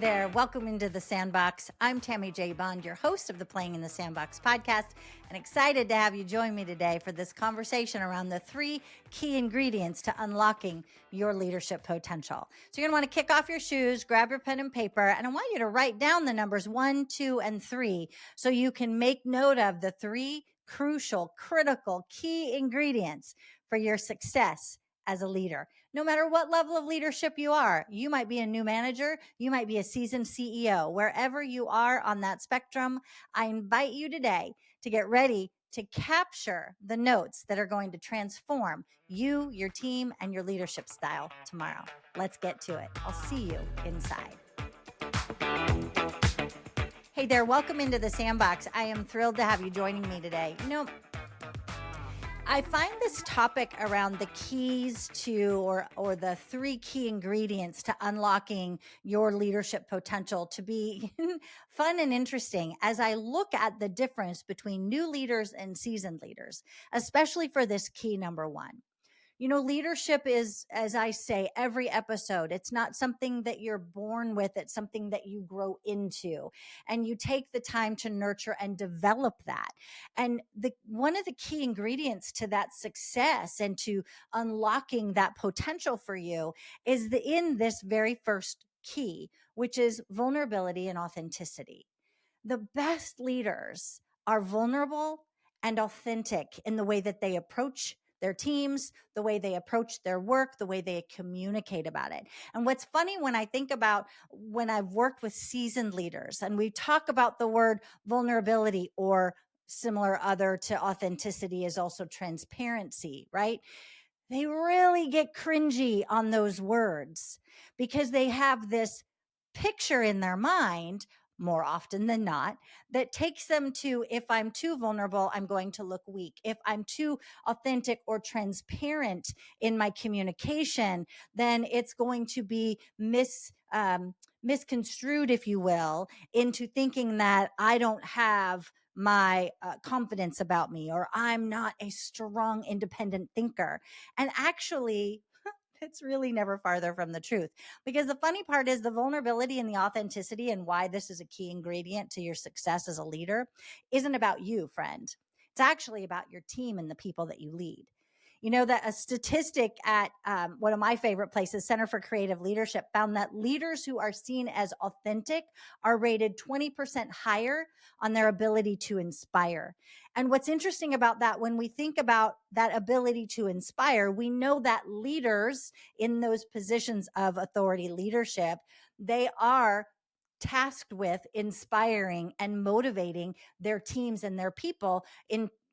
there. Welcome into the Sandbox. I'm Tammy J. Bond, your host of the Playing in the Sandbox podcast, and excited to have you join me today for this conversation around the 3 key ingredients to unlocking your leadership potential. So you're going to want to kick off your shoes, grab your pen and paper, and I want you to write down the numbers 1, 2, and 3 so you can make note of the 3 crucial, critical, key ingredients for your success as a leader. No matter what level of leadership you are, you might be a new manager, you might be a seasoned CEO, wherever you are on that spectrum, I invite you today to get ready to capture the notes that are going to transform you, your team, and your leadership style tomorrow. Let's get to it. I'll see you inside. Hey there, welcome into the Sandbox. I am thrilled to have you joining me today. I find this topic around the keys to or the 3 key ingredients to unlocking your leadership potential to be fun and interesting as I look at the difference between new leaders and seasoned leaders, especially for this key number 1. Leadership is, as I say, every episode. It's not something that you're born with. It's something that you grow into, and you take the time to nurture and develop that. And one of the key ingredients to that success and to unlocking that potential for you is in this very first key, which is vulnerability and authenticity. The best leaders are vulnerable and authentic in the way that they approach their teams, the way they approach their work, the way they communicate about it. And what's funny when I think about when I've worked with seasoned leaders and we talk about the word vulnerability, or similar other to authenticity is also transparency, right? They really get cringy on those words because they have this picture in their mind, more often than not, that takes them to, if I'm too vulnerable, I'm going to look weak. If I'm too authentic or transparent in my communication, then it's going to be misconstrued, if you will, into thinking that I don't have my confidence about me, or I'm not a strong, independent thinker. And actually, it's really never farther from the truth, because the funny part is the vulnerability and the authenticity, and why this is a key ingredient to your success as a leader, isn't about you, friend. It's actually about your team and the people that you lead. That a statistic at one of my favorite places, Center for Creative Leadership, found that leaders who are seen as authentic are rated 20% higher on their ability to inspire. And what's interesting about that, when we think about that ability to inspire, we know that leaders in those positions of authority leadership, they are tasked with inspiring and motivating their teams and their people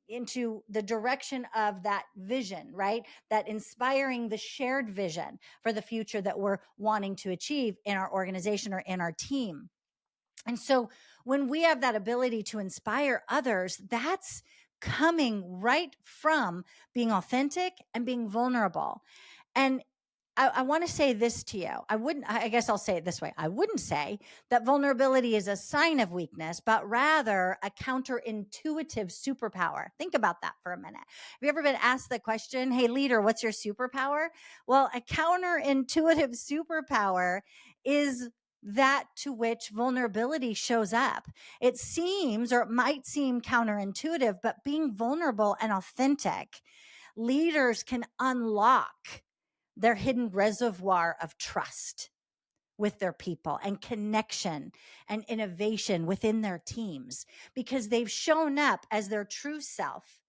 into the direction of that vision, right? That inspiring the shared vision for the future that we're wanting to achieve in our organization or in our team. And so when we have that ability to inspire others, that's coming right from being authentic and being vulnerable. And I want to say this to you. I guess I'll say it this way. I wouldn't say that vulnerability is a sign of weakness, but rather a counterintuitive superpower. Think about that for a minute. Have you ever been asked the question, hey, leader, what's your superpower? Well, a counterintuitive superpower is that to which vulnerability shows up. It seems, or it might seem counterintuitive, but being vulnerable and authentic, leaders can unlock their hidden reservoir of trust with their people and connection and innovation within their teams, because they've shown up as their true self,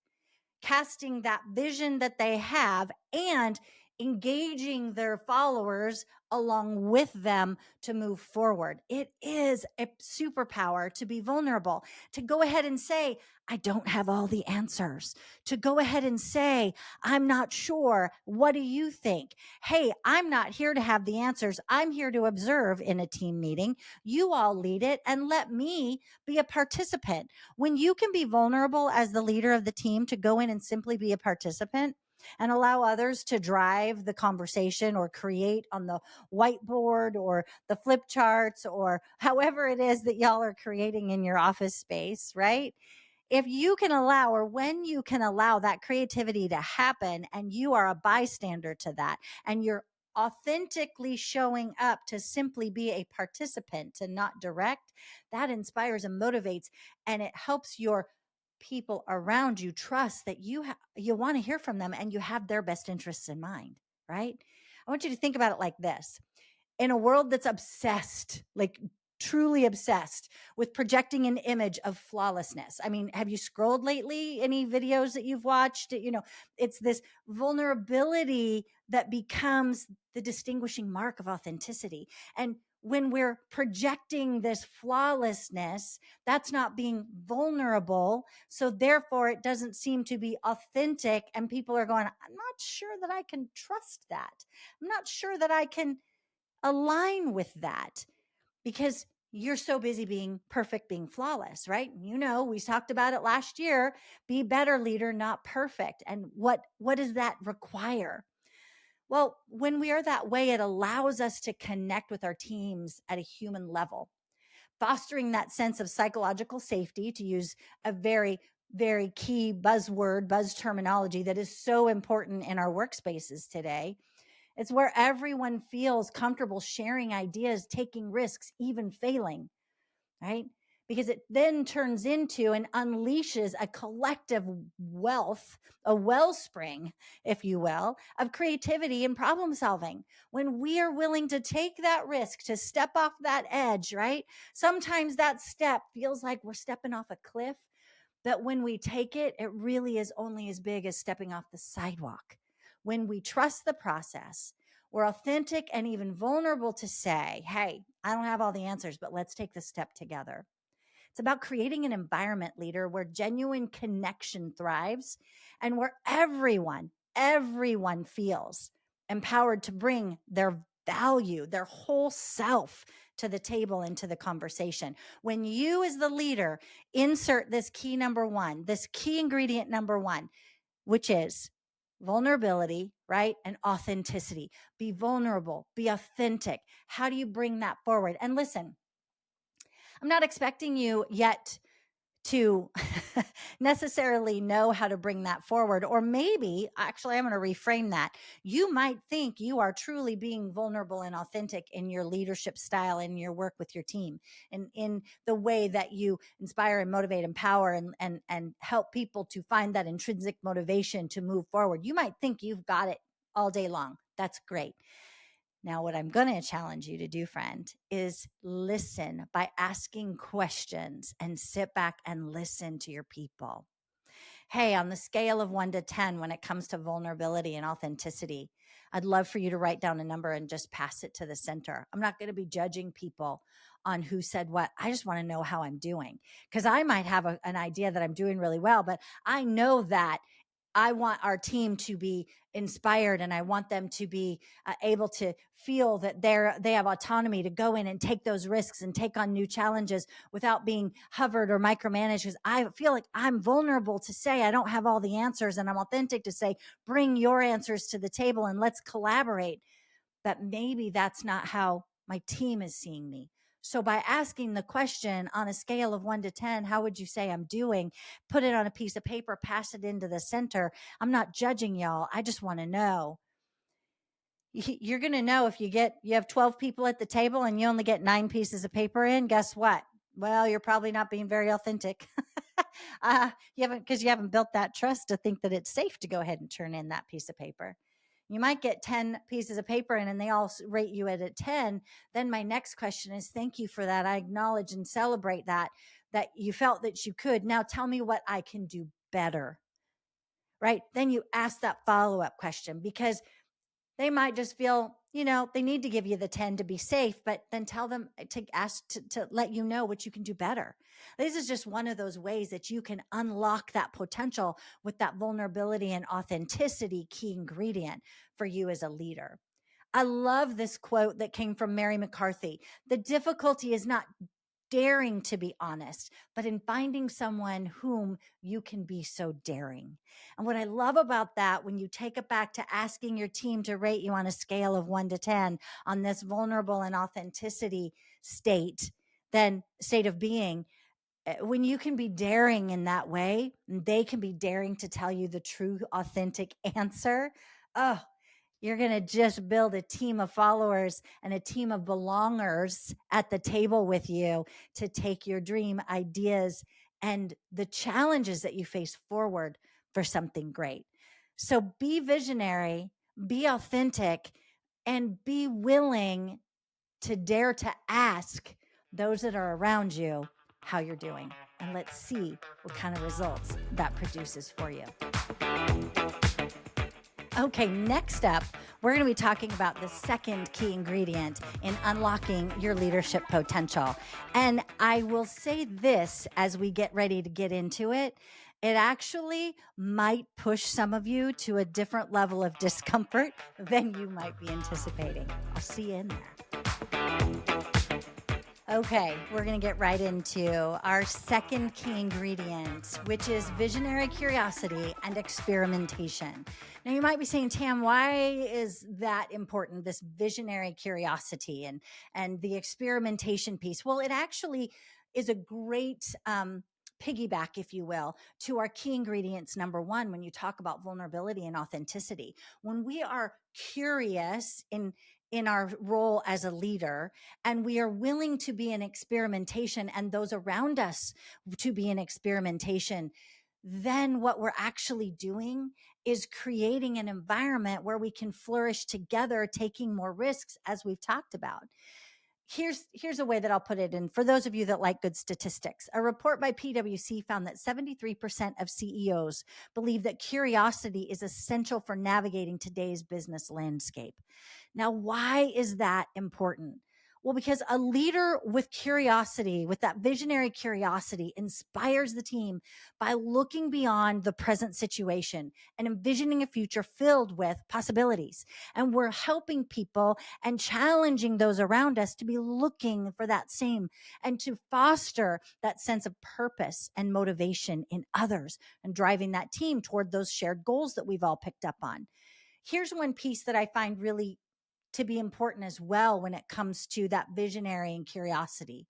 casting that vision that they have and engaging their followers along with them to move forward. It is a superpower to be vulnerable, to go ahead and say, I don't have all the answers, to go ahead and say, I'm not sure. What do you think? Hey, I'm not here to have the answers. I'm here to observe in a team meeting. You all lead it and let me be a participant. When you can be vulnerable as the leader of the team to go in and simply be a participant, and allow others to drive the conversation or create on the whiteboard or the flip charts or however it is that y'all are creating in your office space, right? If you can allow, or when you can allow that creativity to happen and you are a bystander to that and you're authentically showing up to simply be a participant and not direct, that inspires and motivates, and it helps your people around you trust that you want to hear from them and you have their best interests in mind, right? I want you to think about it like this. In a world that's obsessed, like truly obsessed with projecting an image of flawlessness. I mean, have you scrolled lately? Any videos that you've watched? It's this vulnerability that becomes the distinguishing mark of authenticity. And when we're projecting this flawlessness, that's not being vulnerable. So therefore, it doesn't seem to be authentic. And people are going, I'm not sure that I can trust that. I'm not sure that I can align with that because you're so busy being perfect, being flawless, right? We talked about it last year. Be better leader, not perfect. And what does that require? Well, when we are that way, it allows us to connect with our teams at a human level, fostering that sense of psychological safety, to use a very, very key buzz terminology that is so important in our workspaces today. It's where everyone feels comfortable sharing ideas, taking risks, even failing, right? Because it then turns into and unleashes a collective wealth, a wellspring, if you will, of creativity and problem solving. When we are willing to take that risk, to step off that edge, right? Sometimes that step feels like we're stepping off a cliff, but when we take it, it really is only as big as stepping off the sidewalk. When we trust the process, we're authentic and even vulnerable to say, hey, I don't have all the answers, but let's take the step together. It's about creating an environment, leader, where genuine connection thrives and where everyone feels empowered to bring their value, their whole self to the table and to the conversation. When you, as the leader, insert this key number one, this key ingredient number one, which is vulnerability, right? And authenticity. Be vulnerable, be authentic. How do you bring that forward? And listen, I'm not expecting you yet to necessarily know how to bring that forward. Or maybe, actually, I'm going to reframe that. You might think you are truly being vulnerable and authentic in your leadership style, in your work with your team, and in the way that you inspire and motivate, empower, and help people to find that intrinsic motivation to move forward. You might think you've got it all day long. That's great. Now, what I'm going to challenge you to do, friend, is listen by asking questions and sit back and listen to your people. Hey, on the scale of 1 to 10, when it comes to vulnerability and authenticity, I'd love for you to write down a number and just pass it to the center. I'm not going to be judging people on who said what. I just want to know how I'm doing, because I might have an idea that I'm doing really well, but I know that I want our team to be inspired, and I want them to be able to feel that they have autonomy to go in and take those risks and take on new challenges without being hovered or micromanaged. Because I feel like I'm vulnerable to say I don't have all the answers, and I'm authentic to say, bring your answers to the table and let's collaborate. But maybe that's not how my team is seeing me. So by asking the question on a scale of 1 to 10, how would you say I'm doing? Put it on a piece of paper, pass it into the center. I'm not judging y'all. I just want to know. You're going to know if you have 12 people at the table and you only get 9 pieces of paper in. Guess what? Well, you're probably not being very authentic. You haven't built that trust to think that it's safe to go ahead and turn in that piece of paper. You might get 10 pieces of paper in and they all rate you at a 10. Then my next question is, thank you for that. I acknowledge and celebrate that you felt that you could. Now tell me what I can do better, right? Then you ask that follow-up question, because they might just feel, they need to give you the 10 to be safe, but then tell them to ask to let you know what you can do better. This is just one of those ways that you can unlock that potential with that vulnerability and authenticity key ingredient for you as a leader. I love this quote that came from Mary McCarthy. The difficulty is not daring to be honest, but in finding someone whom you can be so daring. And what I love about that, when you take it back to asking your team to rate you on a scale of 1 to 10 on this vulnerable and authenticity state of being, when you can be daring in that way, and they can be daring to tell you the true authentic answer. Oh, You're going to just build a team of followers and a team of belongers at the table with you to take your dream ideas and the challenges that you face forward for something great. So be visionary, be authentic, and be willing to dare to ask those that are around you how you're doing. And let's see what kind of results that produces for you. Okay, next up, we're going to be talking about the second key ingredient in unlocking your leadership potential. And I will say this as we get ready to get into it. It actually might push some of you to a different level of discomfort than you might be anticipating. I'll see you in there. Okay, we're going to get right into our second key ingredient, which is visionary curiosity and experimentation. Now, you might be saying, Tam, why is that important, this visionary curiosity and the experimentation piece? Well, it actually is a great piggyback, if you will, to our key ingredients. Number one, when you talk about vulnerability and authenticity, when we are curious in our role as a leader, and we are willing to be in experimentation and those around us to be in experimentation, then what we're actually doing is creating an environment where we can flourish together, taking more risks, as we've talked about. Here's a way that I'll put it in for those of you that like good statistics. A report by PwC found that 73% of CEOs believe that curiosity is essential for navigating today's business landscape. Now, why is that important? Well, because a leader with curiosity, with that visionary curiosity, inspires the team by looking beyond the present situation and envisioning a future filled with possibilities. And we're helping people and challenging those around us to be looking for that same and to foster that sense of purpose and motivation in others and driving that team toward those shared goals that we've all picked up on. Here's one piece that I find really to be important as well when it comes to that visionary and curiosity.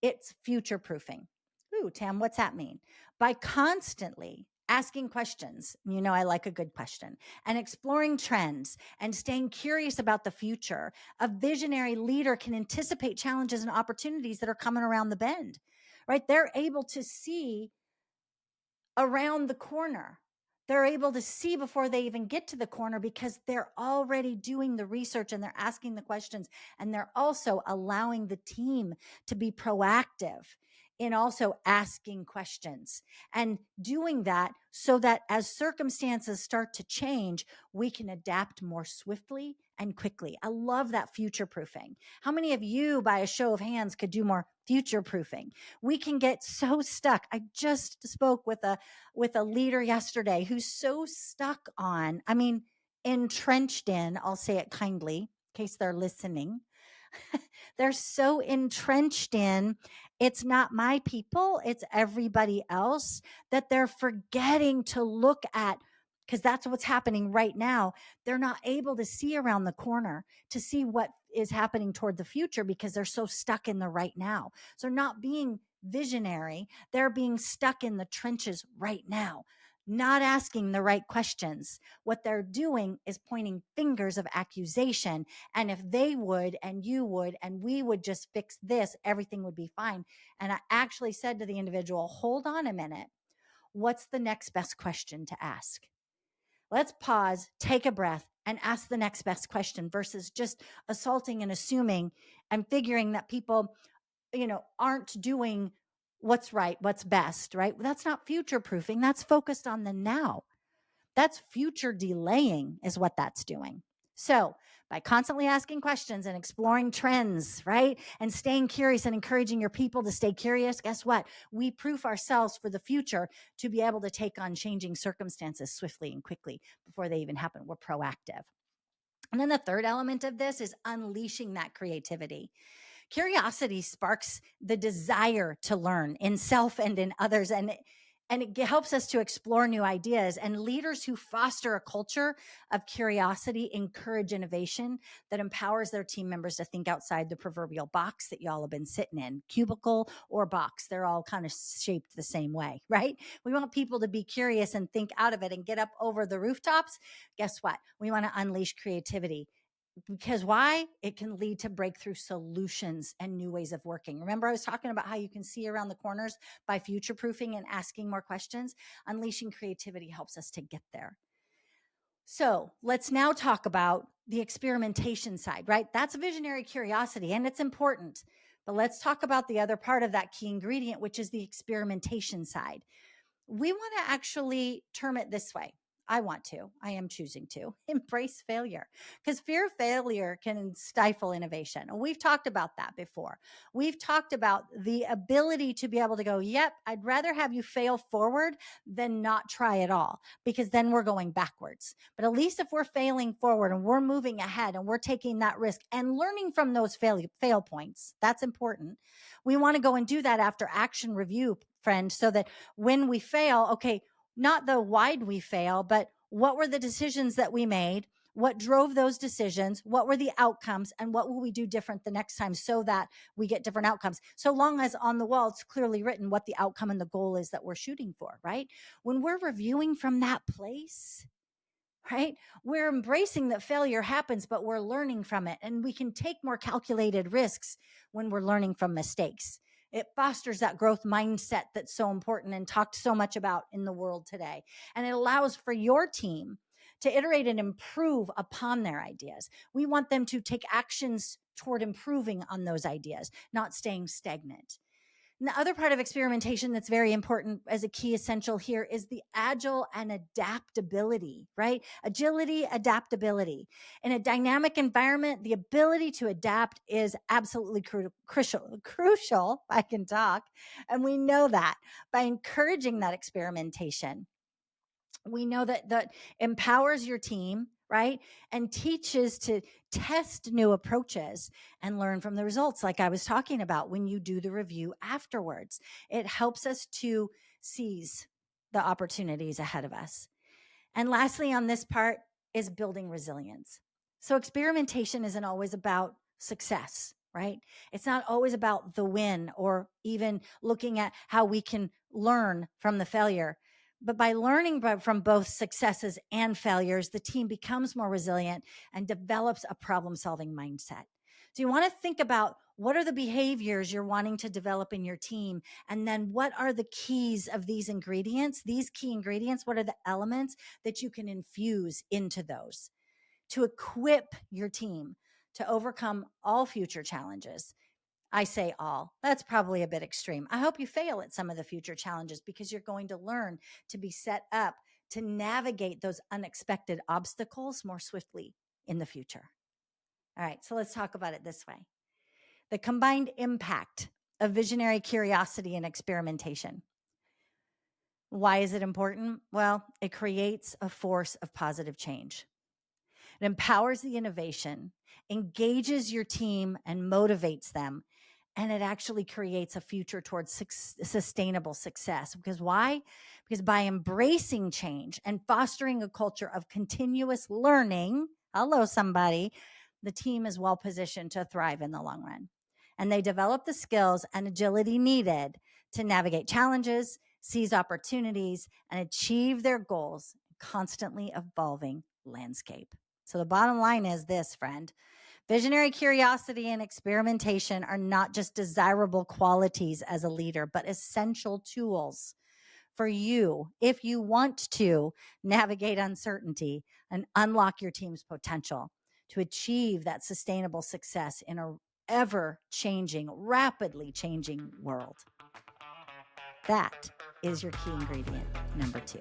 It's future proofing. Ooh, Tam, what's that mean? By constantly asking questions, you know, I like a good question, and exploring trends and staying curious about the future, a visionary leader can anticipate challenges and opportunities that are coming around the bend, right? They're able to see around the corner. They're able to see before they even get to the corner because they're already doing the research and they're asking the questions. And they're also allowing the team to be proactive in also asking questions and doing that so that as circumstances start to change, we can adapt more swiftly and quickly. I love that future proofing. How many of you, by a show of hands, could do more future proofing? We can get so stuck. I just spoke with a leader yesterday who's so stuck on, I mean, entrenched in, I'll say it kindly in case they're listening. They're so entrenched in, it's not my people, it's everybody else, that they're forgetting to look at, because that's what's happening right now. They're not able to see around the corner to see what is happening toward the future because they're so stuck in the right now. So they're not being visionary. They're being stuck in the trenches right now, not asking the right questions. What they're doing is pointing fingers of accusation. And if they would, and you would, and we would just fix this, everything would be fine. And I actually said to the individual, hold on a minute. What's the next best question to ask? Let's pause, take a breath, and ask the next best question versus just assaulting and assuming and figuring that people, aren't doing what's right, what's best, right? That's not future proofing. That's focused on the now. That's future delaying is what that's doing. So by constantly asking questions and exploring trends, right? And staying curious and encouraging your people to stay curious, guess what? We proof ourselves for the future to be able to take on changing circumstances swiftly and quickly before they even happen. We're proactive. And then the third element of this is unleashing that creativity. Curiosity sparks the desire to learn in self and in others. And And it helps us to explore new ideas. And leaders who foster a culture of curiosity encourage innovation that empowers their team members to think outside the proverbial box that y'all have been sitting in, cubicle or box. They're all kind of shaped the same way, right? We want people to be curious and think out of it and get up over the rooftops. Guess what? We want to unleash creativity. Because why? It can lead to breakthrough solutions and new ways of working. Remember, I was talking about how you can see around the corners by future proofing and asking more questions. Unleashing creativity helps us to get there. So let's now talk about the experimentation side, right? That's visionary curiosity, and it's important. But let's talk about the other part of that key ingredient, which is the experimentation side. We want to actually term it this way. I am choosing to embrace failure, because fear of failure can stifle innovation. And we've talked about that before. We've talked about the ability to be able to go, yep, I'd rather have you fail forward than not try at all, because then we're going backwards. But at least if we're failing forward and we're moving ahead and we're taking that risk and learning from those fail points, that's important. We want to go and do that after action review, friend, so that when we fail, okay, not the why'd we fail, but what were the decisions that we made? What drove those decisions? What were the outcomes? And what will we do different the next time so that we get different outcomes? So long as on the wall, it's clearly written what the outcome and the goal is that we're shooting for, right? When we're reviewing from that place, right, we're embracing that failure happens, but we're learning from it. And we can take more calculated risks when we're learning from mistakes. It fosters that growth mindset that's so important and talked so much about in the world today. And it allows for your team to iterate and improve upon their ideas. We want them to take actions toward improving on those ideas, not staying stagnant. And the other part of experimentation that's very important as a key essential here is the agile and adaptability, right? Agility, adaptability. In a dynamic environment, the ability to adapt is absolutely crucial. I can talk. And we know that by encouraging that experimentation. We know that empowers your team, right? And teaches to test new approaches and learn from the results. Like I was talking about when you do the review afterwards, it helps us to seize the opportunities ahead of us. And lastly, on this part is building resilience. So experimentation isn't always about success, right? It's not always about the win or even looking at how we can learn from the failure. But by learning from both successes and failures, the team becomes more resilient and develops a problem-solving mindset. So you want to think about what are the behaviors you're wanting to develop in your team? And then what are the keys of these ingredients? These key ingredients, what are the elements that you can infuse into those to equip your team to overcome all future challenges? I say all. That's probably a bit extreme. I hope you fail at some of the future challenges, because you're going to learn to be set up to navigate those unexpected obstacles more swiftly in the future. All right, so let's talk about it this way. The combined impact of visionary curiosity and experimentation. Why is it important? Well, it creates a force of positive change. It empowers the innovation, engages your team, and motivates them. And it actually creates a future towards sustainable success. Because why? Because by embracing change and fostering a culture of continuous learning, hello, somebody, the team is well positioned to thrive in the long run. And they develop the skills and agility needed to navigate challenges, seize opportunities, and achieve their goals in constantly evolving landscape. So the bottom line is this, friend. Visionary curiosity and experimentation are not just desirable qualities as a leader, but essential tools for you if you want to navigate uncertainty and unlock your team's potential to achieve that sustainable success in a ever-changing, rapidly changing world. That is your key ingredient number 2.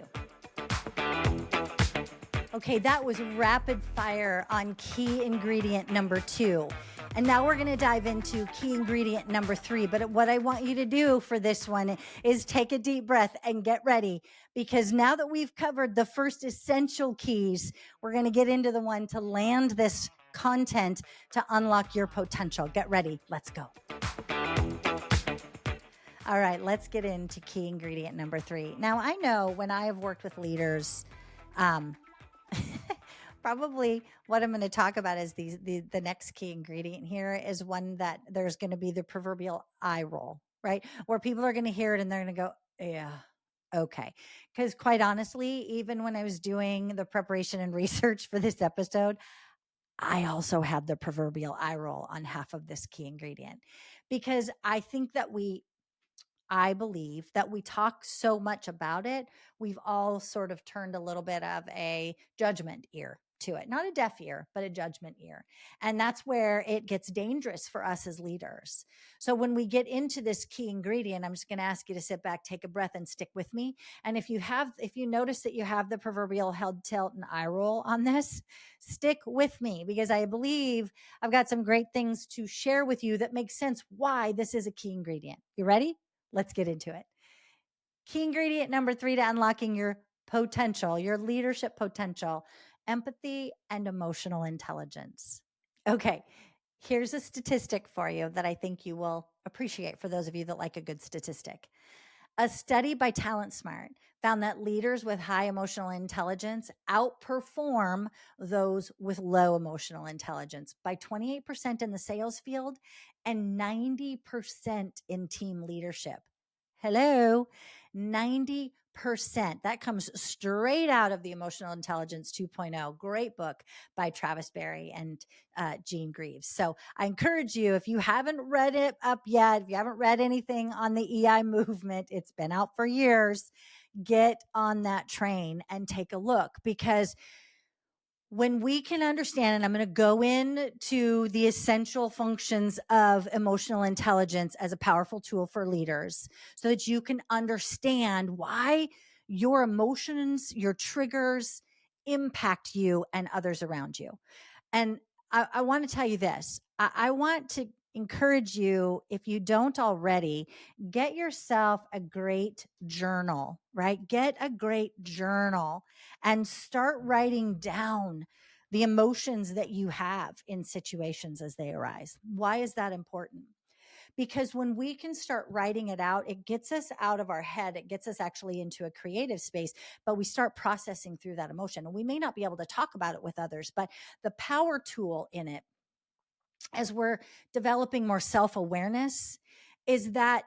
Okay, that was rapid fire on key ingredient number 2. And now we're going to dive into key ingredient number 3. But what I want you to do for this one is take a deep breath and get ready. Because now that we've covered the first essential keys, we're going to get into the one to land this content to unlock your potential. Get ready. Let's go. All right, let's get into key ingredient number 3. Now, I know when I have worked with leaders, um, probably what I'm going to talk about is the next key ingredient here is one that there's going to be the proverbial eye roll, right? Where people are going to hear it and they're going to go, yeah, okay. Because quite honestly, even when I was doing the preparation and research for this episode, I also had the proverbial eye roll on half of this key ingredient because I believe that we talk so much about it, we've all sort of turned a little bit of a judgment ear to it. Not a deaf ear, but a judgment ear. And that's where it gets dangerous for us as leaders. So when we get into this key ingredient, I'm just going to ask you to sit back, take a breath, and stick with me. And if you notice that you have the proverbial head tilt and eye roll on this, stick with me because I believe I've got some great things to share with you that make sense why this is a key ingredient. You ready? Let's get into it. Key ingredient number 3 to unlocking your potential, your leadership potential, empathy and emotional intelligence. Okay, here's a statistic for you that I think you will appreciate for those of you that like a good statistic. A study by Talent Smart found that leaders with high emotional intelligence outperform those with low emotional intelligence by 28% in the sales field and 90% in team leadership. Hello, 90%. That comes straight out of the Emotional Intelligence 2.0. Great book by Travis Berry and Gene Greaves. So I encourage you, if you haven't read it up yet, if you haven't read anything on the EI movement, it's been out for years, get on that train and take a look because when we can understand, and I'm going to go into the essential functions of emotional intelligence as a powerful tool for leaders so that you can understand why your emotions, your triggers impact you and others around you. And I want to tell you this. I want to encourage you, if you don't already, get yourself a great journal, right? Get a great journal and start writing down the emotions that you have in situations as they arise. Why is that important? Because when we can start writing it out, it gets us out of our head. It gets us actually into a creative space, but we start processing through that emotion. And we may not be able to talk about it with others, but the power tool in it, as we're developing more self awareness, is that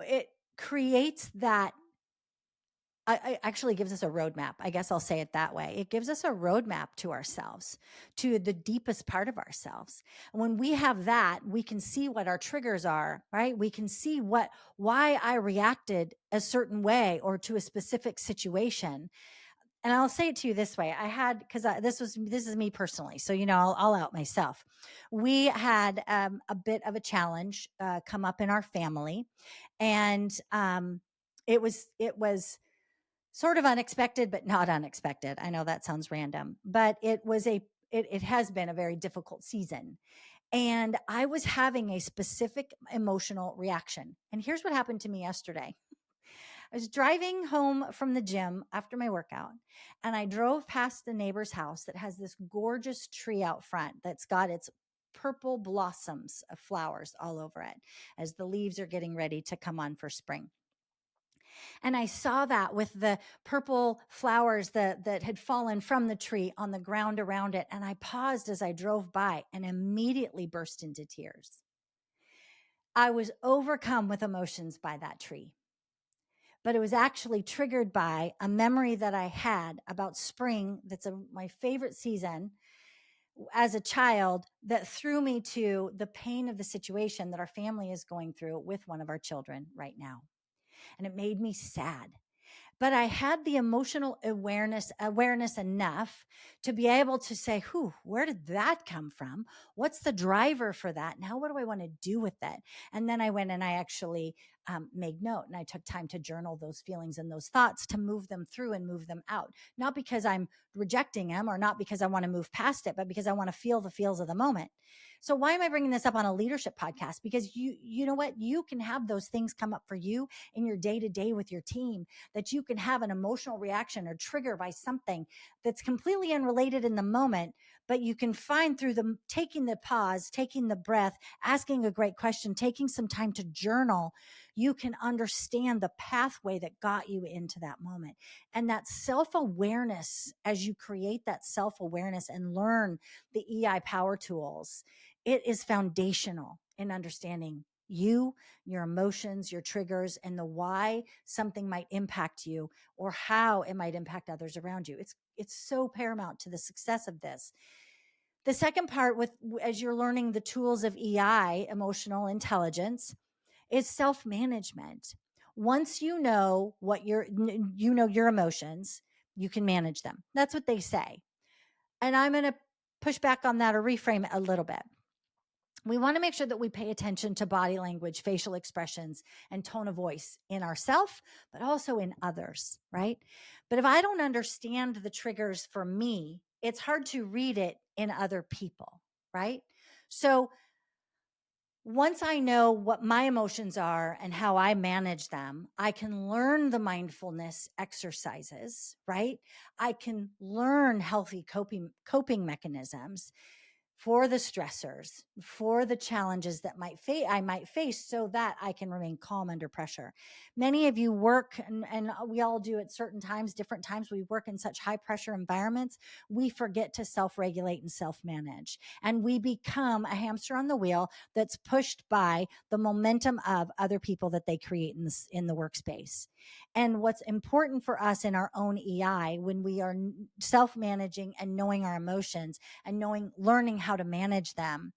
it creates that. It actually gives us a roadmap. I guess I'll say it that way. It gives us a roadmap to ourselves, to the deepest part of ourselves. And when we have that, we can see what our triggers are, right? We can see why I reacted a certain way or to a specific situation. And I'll say it to you this way. I had, because this is me personally. So, I'll out myself. We had a bit of a challenge come up in our family. And it was sort of unexpected, but not unexpected. I know that sounds random, but it has been a very difficult season. And I was having a specific emotional reaction. And here's what happened to me yesterday. I was driving home from the gym after my workout, and I drove past the neighbor's house that has this gorgeous tree out front that's got its purple blossoms of flowers all over it as the leaves are getting ready to come on for spring. And I saw that with the purple flowers that had fallen from the tree on the ground around it. And I paused as I drove by and immediately burst into tears. I was overcome with emotions by that tree, but it was actually triggered by a memory that I had about spring. That's my favorite season as a child, that threw me to the pain of the situation that our family is going through with one of our children right now. And it made me sad. But I had the emotional awareness enough to be able to say, where did that come from? What's the driver for that? Now, what do I want to do with it? And then I went and I actually made note, and I took time to journal those feelings and those thoughts to move them through and move them out. Not because I'm rejecting them or not because I want to move past it, but because I want to feel the feels of the moment. So why am I bringing this up on a leadership podcast? Because you know what? You can have those things come up for you in your day to day with your team, that you can have an emotional reaction or trigger by something that's completely unrelated in the moment, but you can find through the taking the pause, taking the breath, asking a great question, taking some time to journal, you can understand the pathway that got you into that moment. And that self-awareness, as you create that self-awareness and learn the EI power tools, it is foundational in understanding you, your emotions, your triggers, and the why something might impact you or how it might impact others around you. It's so paramount to the success of this. The second part, with as you're learning the tools of EI, emotional intelligence, is self-management. Once you know your emotions, you can manage them. That's what they say. And I'm going to push back on that or reframe it a little bit. We want to make sure that we pay attention to body language, facial expressions, and tone of voice in ourselves, but also in others, right? But if I don't understand the triggers for me, it's hard to read it in other people, right? So once I know what my emotions are and how I manage them, I can learn the mindfulness exercises, right? I can learn healthy coping mechanisms for the stressors, for the challenges that I might face so that I can remain calm under pressure. Many of you work, and we all do at certain times, different times, we work in such high pressure environments, we forget to self-regulate and self-manage. And we become a hamster on the wheel that's pushed by the momentum of other people that they create in the workspace. And what's important for us in our own EI, when we are self-managing and knowing our emotions and learning how to manage them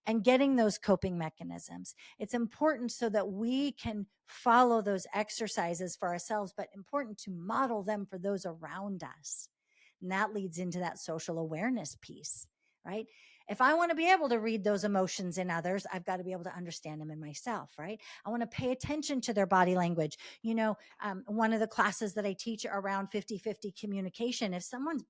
and getting those coping mechanisms, it's important so that we can follow those exercises for ourselves, but important to model them for those around us. And that leads into that social awareness piece, right? If I want to be able to read those emotions in others, I've got to be able to understand them in myself, right? I want to pay attention to their body language. One of the classes that I teach around 50-50 communication, if someone's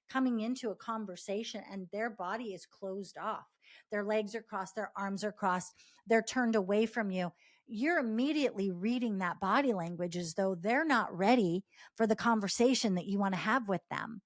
coming into a conversation and their body is closed off, their legs are crossed, their arms are crossed, they're turned away from you, you're immediately reading that body language as though they're not ready for the conversation that you want to have with them.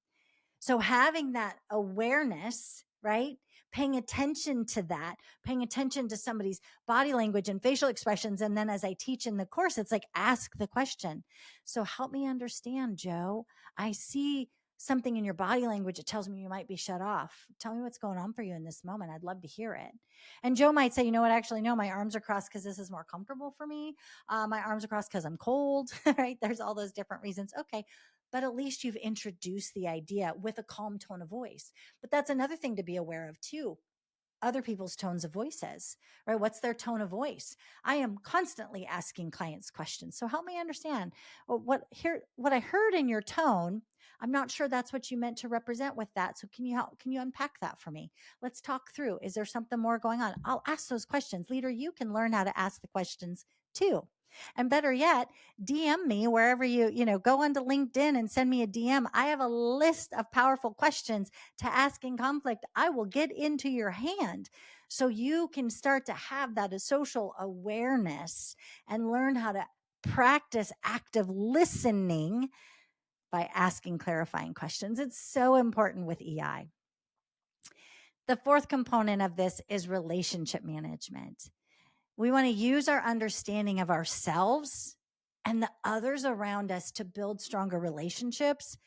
So having that awareness, right? Paying attention to that, paying attention to somebody's body language and facial expressions. And then as I teach in the course, it's like, ask the question. So help me understand, Joe. I see something in your body language that tells me you might be shut off. Tell me what's going on for you in this moment. I'd love to hear it. And Joe might say, you know what, actually, no, my arms are crossed because this is more comfortable for me. My arms are crossed because I'm cold, right? There's all those different reasons. Okay. But at least you've introduced the idea with a calm tone of voice. But that's another thing to be aware of too. Other people's tones of voices, right? What's their tone of voice? I am constantly asking clients questions. So help me understand what I heard in your tone. I'm not sure that's what you meant to represent with that. So can you unpack that for me? Let's talk through. Is there something more going on? I'll ask those questions. Leader, you can learn how to ask the questions too. And better yet, DM me wherever go onto LinkedIn and send me a DM. I have a list of powerful questions to ask in conflict. I will get into your hand so you can start to have that social awareness and learn how to practice active listening by asking clarifying questions. It's so important with EI. The fourth component of this is relationship management. We want to use our understanding of ourselves and the others around us to build stronger relationships.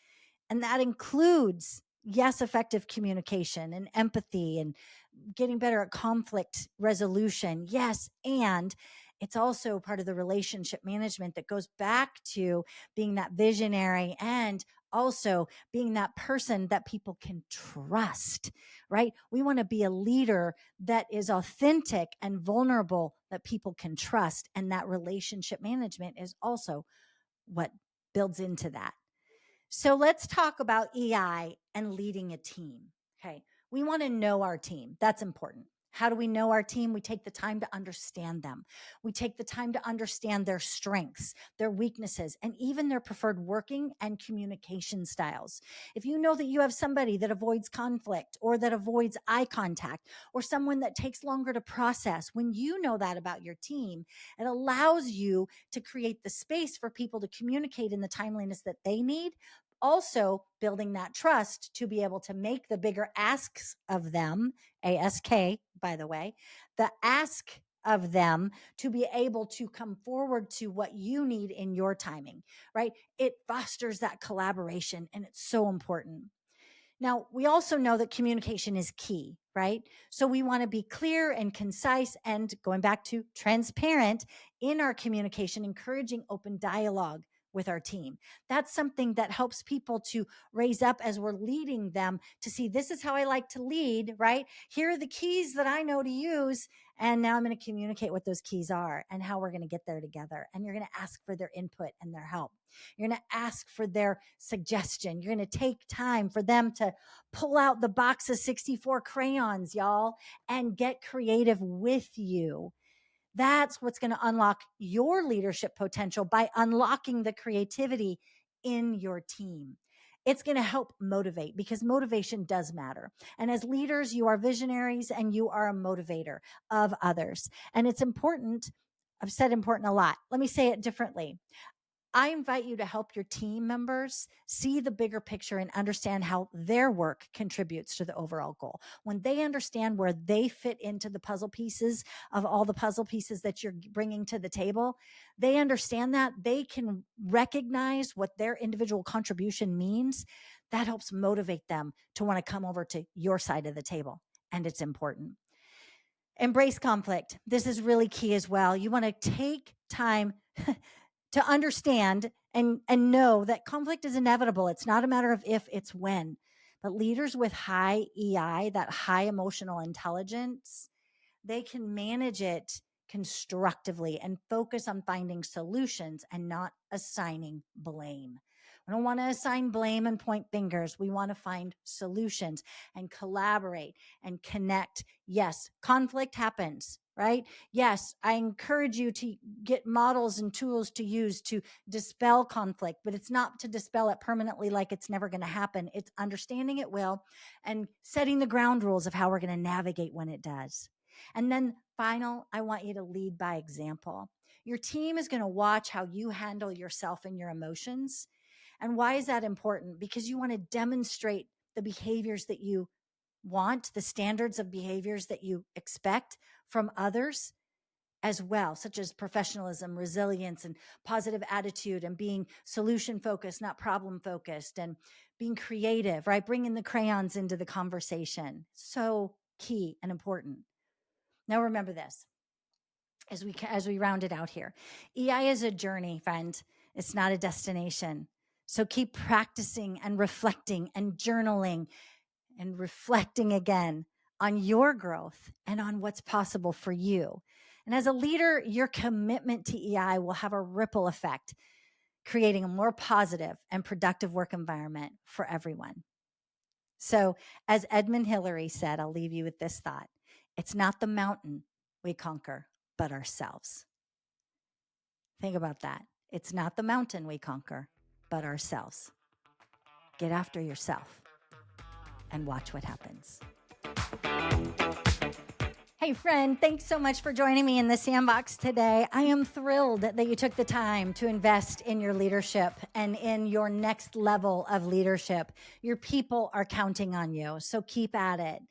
And that includes, yes, effective communication and empathy and getting better at conflict resolution. Yes. And it's also part of the relationship management that goes back to being that visionary and also being that person that people can trust, right? We want to be a leader that is authentic and vulnerable that people can trust. And that relationship management is also what builds into that. So let's talk about EI and leading a team. Okay. We want to know our team. That's important. How do we know our team? We take the time to understand them. We take the time to understand their strengths, their weaknesses, and even their preferred working and communication styles. If you know that you have somebody that avoids conflict or that avoids eye contact or someone that takes longer to process, when you know that about your team, it allows you to create the space for people to communicate in the timeliness that they need, also building that trust to be able to make the bigger asks of them, ASK, by the way, the ask of them to be able to come forward to what you need in your timing, right? It fosters that collaboration, and it's so important. Now, we also know that communication is key, right? So we want to be clear and concise and, going back to transparent in our communication, encouraging open dialogue with our team. That's something that helps people to raise up as we're leading them to see, this is how I like to lead, right? Here are the keys that I know to use. And now I'm going to communicate what those keys are and how we're going to get there together. And you're going to ask for their input and their help. You're going to ask for their suggestion. You're going to take time for them to pull out the box of 64 crayons, y'all, and get creative with you. That's what's going to unlock your leadership potential by unlocking the creativity in your team. It's going to help motivate, because motivation does matter. And as leaders, you are visionaries and you are a motivator of others. And it's important. I've said important a lot. Let me say it differently. I invite you to help your team members see the bigger picture and understand how their work contributes to the overall goal. When they understand where they fit into the puzzle pieces of all the puzzle pieces that you're bringing to the table, they understand that they can recognize what their individual contribution means. That helps motivate them to want to come over to your side of the table. And it's important. Embrace conflict. This is really key as well. You want to take time to understand and know that conflict is inevitable. It's not a matter of if, it's when. But leaders with high EI, that high emotional intelligence, they can manage it constructively and focus on finding solutions and not assigning blame. We don't want to assign blame and point fingers. We want to find solutions and collaborate and connect. Yes, conflict happens, right? Yes, I encourage you to get models and tools to use to dispel conflict, but it's not to dispel it permanently like it's never going to happen. It's understanding it will and setting the ground rules of how we're going to navigate when it does. And then final, I want you to lead by example. Your team is going to watch how you handle yourself and your emotions. And why is that important? Because you want to demonstrate the behaviors that you want, the standards of behaviors that you expect from others as well, such as professionalism, resilience, and positive attitude, and being solution focused, not problem focused, and being creative, right? Bringing the crayons into the conversation. So key and important. Now remember this as we round it out here. EI is a journey, friend. It's not a destination. So keep practicing and reflecting and journaling and reflecting again on your growth and on what's possible for you. And as a leader, your commitment to EI will have a ripple effect, creating a more positive and productive work environment for everyone. So, as Edmund Hillary said, I'll leave you with this thought. It's not the mountain we conquer, but ourselves. Think about that. It's not the mountain we conquer, but ourselves. Get after yourself and watch what happens. Hey, friend, thanks so much for joining me in the sandbox today. I am thrilled that you took the time to invest in your leadership and in your next level of leadership. Your people are counting on you, so keep at it.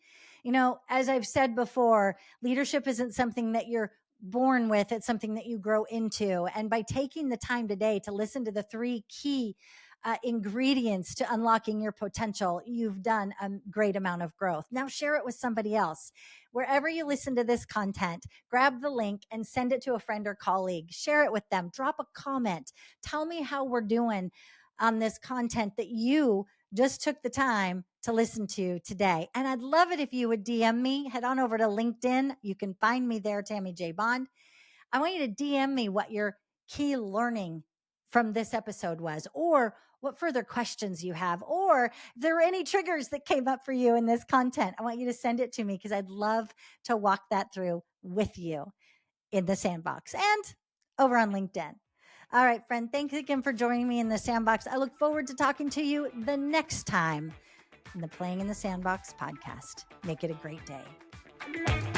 You know, as I've said before, leadership isn't something that you're born with, it's something that you grow into. And by taking the time today to listen to the 3 key ingredients to unlocking your potential, you've done a great amount of growth. Now share it with somebody else. Wherever you listen to this content, grab the link and send it to a friend or colleague. Share it with them. Drop a comment. Tell me how we're doing on this content that you just took the time to listen to today. And I'd love it if you would DM me. Head on over to LinkedIn. You can find me there, Tammy J. Bond. I want you to DM me what your key learning from this episode was, or what further questions you have, or if there were any triggers that came up for you in this content. I want you to send it to me because I'd love to walk that through with you in the sandbox and over on LinkedIn. All right, friend, thanks again for joining me in the sandbox. I look forward to talking to you the next time in the Playing in the Sandbox podcast. Make it a great day.